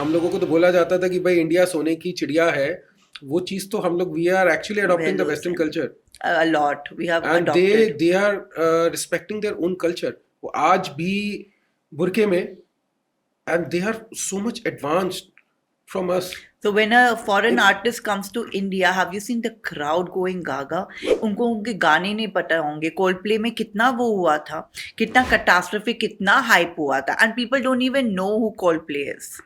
हम लोगों को तो बोला जाता था कि भाई इंडिया सोने की चिड़िया है, वो चीज तो हम लोग we are actually adopting the western culture A lot we have and adopted. They are respecting their own culture. वो आज भी बुरके में, and they are so much advanced from us. So when a foreign artist comes to India, have you seen the crowd going gaga? उनको उनके गाने नहीं पता होंगे. कोल्डप्ले में कितना वो हुआ था, कितना कैटास्ट्रोफे, कितना हाइप हुआ था, and people don't even know who Coldplay is.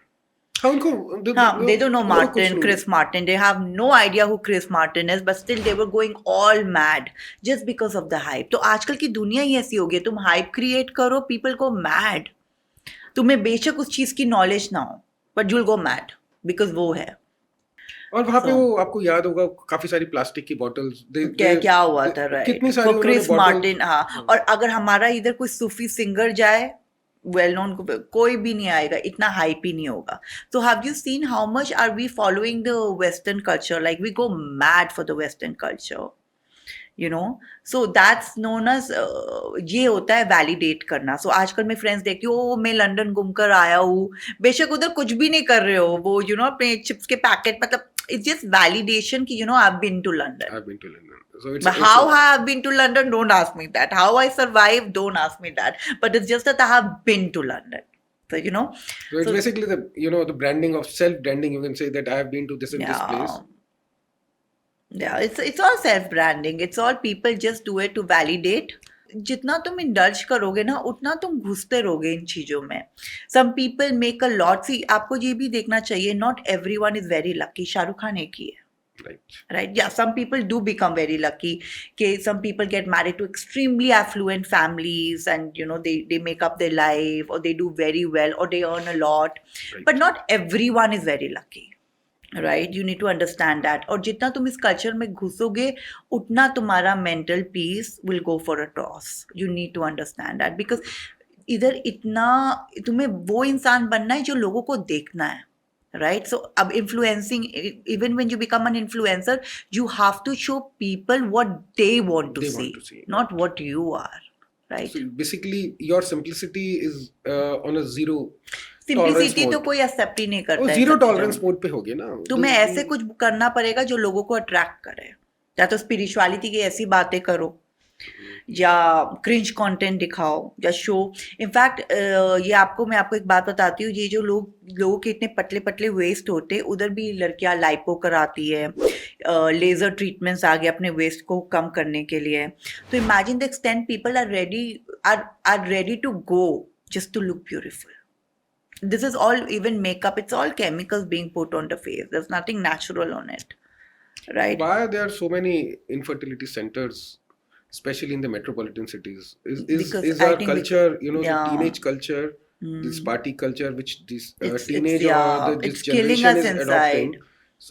हाँ उनको हाँ, they don't know उनको कुछ Martin, नहीं. Chris Martin. They have no idea who Chris Martin is, but still they were going all mad just because of the hype. तो आजकल की दुनिया ही ऐसी हो गई है, तुम hype create करो, people go mad. तुम्हें बेशक उस चीज की नॉलेज ना हो, but you'll go mad because वो है. और वहां पे So, वो आपको याद होगा काफी सारी प्लास्टिक की बॉटल्स क्या हुआ था, राइट? कितनी सारी वो उन्होंने क्रिस बॉटल. मार्टिन, हाँ. और अगर हमारा इधर कोई सूफी सिंगर जाए, वेल नोन, कोई भी नहीं आएगा, इतना हाइप ही नहीं होगा. तो have you seen how much are we following the western culture? Like we go mad for the western culture, you know. So that's known as, ये होता है वैलिडेट करना. सो आजकल मैं फ्रेंड्स देखती हूँ, मैं लंदन घूमकर आया हूँ, बेशक उधर कुछ भी नहीं कर रहे हो, वो अपने चिप्स के पैकेट, मतलब इट्स जस्ट वैलिडेशन कि I have been to London. I've been to London. So But how I have been to London, don't ask me that. How I survived, don't ask me that. But it's just that I have been to London. So, so it's basically the branding of self-branding. You can say that I have been to this and this place. Yeah, it's all self-branding. It's all people just do it to validate. जितना तुम indulge करोगे ना, उतना तुम घुसते रहोगे इन चीजों में. Some people make a lot. See, आपको ये भी देखना चाहिए, not everyone is very lucky. Shahrukh Khan एक ही है. Right? Yeah, some people do become very lucky. Okay, some people get married to extremely affluent families, and they make up their life, or they do very well, or they earn a lot. Right. But not everyone is very lucky. Right? You need to understand that. और जितना तुम इस culture में घुसोगे, उतना तुम्हारा mental peace will go for a toss. You need to understand that, because इधर इतना तुम्हें वो इंसान बनना है जो लोगों को देखना है. Right? So, influencing, even when you become an influencer, you have to show people what they want to see, not what you are. Right? So basically, your simplicity is on a zero. Simplicity तो कोई accept ही नहीं करता है. Zero tolerance mode पे हो गया ना. तुम्हें ऐसे कुछ करना पड़ेगा जो लोगों को अट्रैक्ट करे. या तो स्पिरिचुअलिटी की ऐसी बातें करो, या क्रिंज कंटेंट दिखाओ, या शो. इनफैक्ट मैं आपको एक बात बताती हूँ. ये जो लोगों के इतने पतले पतले वेस्ट होते, उधर भी लड़कियां लाइपो कराती है, लेजर ट्रीटमेंट्स आ गए अपने वेस्ट को कम करने के लिए. तो imagine the extent people are ready to go just to look beautiful. This is all, even makeup, it's all chemicals being put on the face. There's nothing natural on it. Right? Why are there so many infertility centers, especially in the metropolitan cities? Is our culture, the teenage culture, this party culture, which this teenage or this generation is adopting.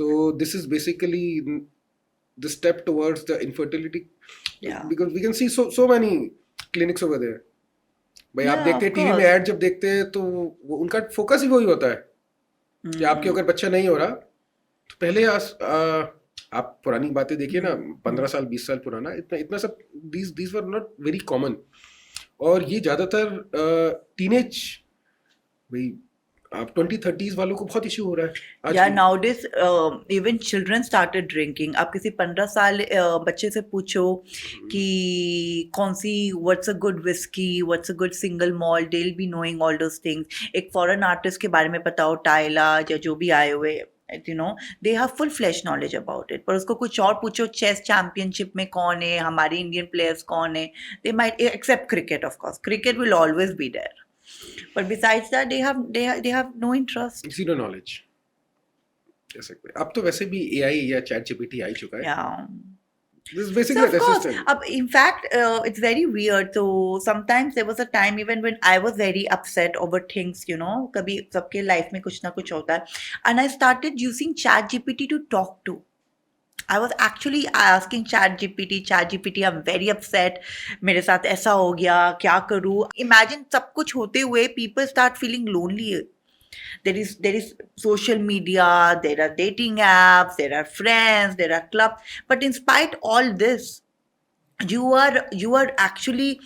So this is basically the step towards the infertility. Yeah. Because we can see so many clinics over there. भाई आप देखते हैं TV में add जब देखते हैं तो वो उनका फोकस ही वही होता है कि आपके अगर बच्चा नहीं हो रहा तो पहले आप पुरानी बातें देखिए ना, 15 साल 20 साल पुराना, इतना सब these were not very common. और ये ज्यादातर टीनेज, भाई आप 20-30s वालों को बहुत इश्यू हो रहा है. या nowadays even children started drinking. आप किसी 15 साल बच्चे से पूछो कि कौन सी, what's a good whisky, what's a good single malt, they will be knowing all those things. एक फॉरेन आर्टिस्ट के बारे में बताओ, टाइला या जो भी आए हुए, they have full fledged knowledge about it. पर उसको कुछ और पूछो, चेस चैंपियनशिप में कौन है, हमारे इंडियन प्लेयर्स कौन है, they might, except cricket of course, cricket will always be there. But besides that, they have no interest. Zero knowledge. अब तो वैसे भी AI या ChatGPT आ ही चुका है. Yeah. This is basically an assistant. In fact, it's very weird. So sometimes there was a time even when I was very upset over things, कभी सबके life में कुछ ना कुछ होता है. And I started using ChatGPT to talk to. I was actually asking ChatGPT, I'm very upset. मेरे साथ ऐसा हो गया, क्या करूँ? Imagine सब कुछ होते हुए people start feeling lonely. There is social media, there are dating apps, there are friends, there are clubs. But in spite all this, you are actually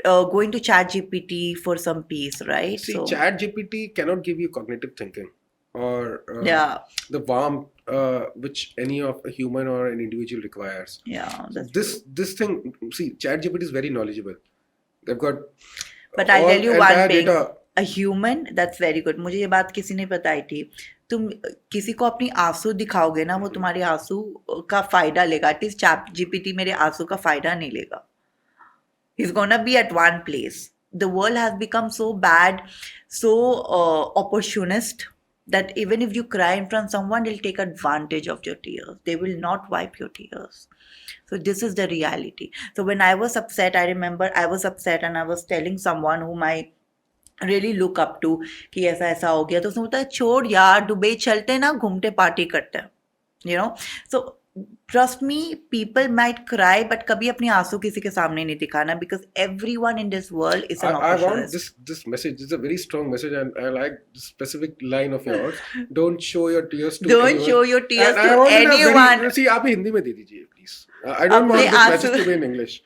going to ChatGPT for some peace, right? See, ChatGPT cannot give you cognitive thinking. or Yeah, the warmth which any of a human or an individual requires. yeah, So that's this true. this thing, see, ChatGPT is very knowledgeable. They've got But I'll all tell you one entire thing, data. a human, that's very good. मुझे ये बात किसी ने बताई थी, तुम किसी को अपनी आंसू दिखाओगे ना, वो तुम्हारे आंसू का फायदा लेगा. एटलीस्ट चैट जीपीटी मेरे आंसू का फायदा नहीं लेगा. He's gonna be at one place. The world has become so bad, so opportunist, that even if you cry in front of someone, they'll take advantage of your tears. They will not wipe your tears. So this is the reality. So when I was upset, I remember I was upset and I was telling someone whom I really look up to कि ऐसा ऐसा हो गया, तो उसने बोला छोड़ यार, दुबई चलते ना, घूमते पार्टी करते हैं, you know. So trust me, people might cry, but कभी अपनी आंसू किसी के सामने नहीं दिखाना, because everyone in this world is an I want opportunist. this message. This is a very strong message, and I like this specific line of yours. Don't show your tears to Don't anyone. show your tears And I to want it a anyone. very, see, आप हिंदी में दे दीजिए, please. I don't अपने want this आंसू message to be in English.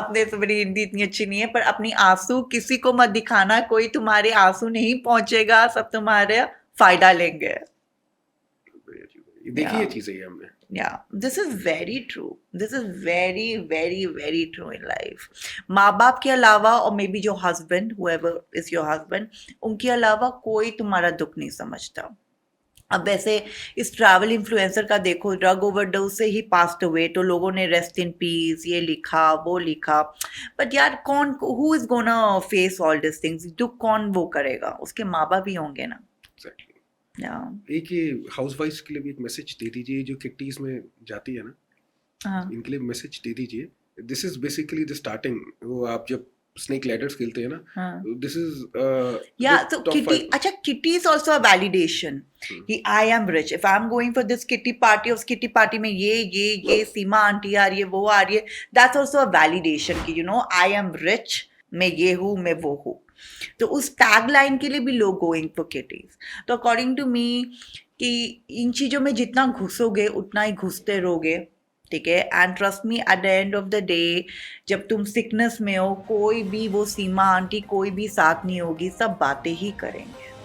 अपने से मेरी हिंदी इतनी अच्छी नहीं है, पर अपनी आंसू किसी को मत दिखाना. कोई तुम्हारे आंसू नहीं पहुंचेगा, सब तुम्हारे फायदा लेंगे. देखिए Yeah. चीजें ये हमने. Yeah, this is very true. This is very, very, very true in life. माँ बाप के अलावा, और मे बी जो husband, whoever is your husband, उनके अलावा कोई तुम्हारा दुख नहीं समझता. अब वैसे इस ट्रैवल इन्फ्लुएंसर का देखो, ड्रग ओवरडोज से ही पास्ट अवे, तो लोगों ने रेस्ट इन पीस ये लिखा वो लिखा. बट यार कौन, who is gonna face all this things? दुख कौन वो करेगा? उसके माँ बाप ही होंगे ना. Exactly. Yeah. एक ये हाउसवाइफ्स के लिए भी एक मैसेज दे दीजिए जो किट्टीज में जाती है ना, हाँ. इनके लिए मैसेज दे दीजिए. This is basically the starting. वो आप जब स्नेक लैडर्स खेलते हैं ना, हाँ. This is Yeah, so kitty, acha, kitty is also a validation. कि I am rich. If I'm going for this kitty party, उस kitty party में ये सीमा आंटी आ रही है, वो आ रही है, that's also a validation कि you know I am rich, मैं ये हूँ, मैं वो हूँ. तो उस टैग लाइन के लिए भी लोग गोइंग फॉर किटीज. तो अकॉर्डिंग टू मी कि इन चीज़ों में जितना घुसोगे उतना ही घुसते रहोगे, ठीक है. And trust me, at the end of the day जब तुम सिकनेस में हो, कोई भी वो सीमा आंटी कोई भी साथ नहीं होगी, सब बातें ही करेंगे.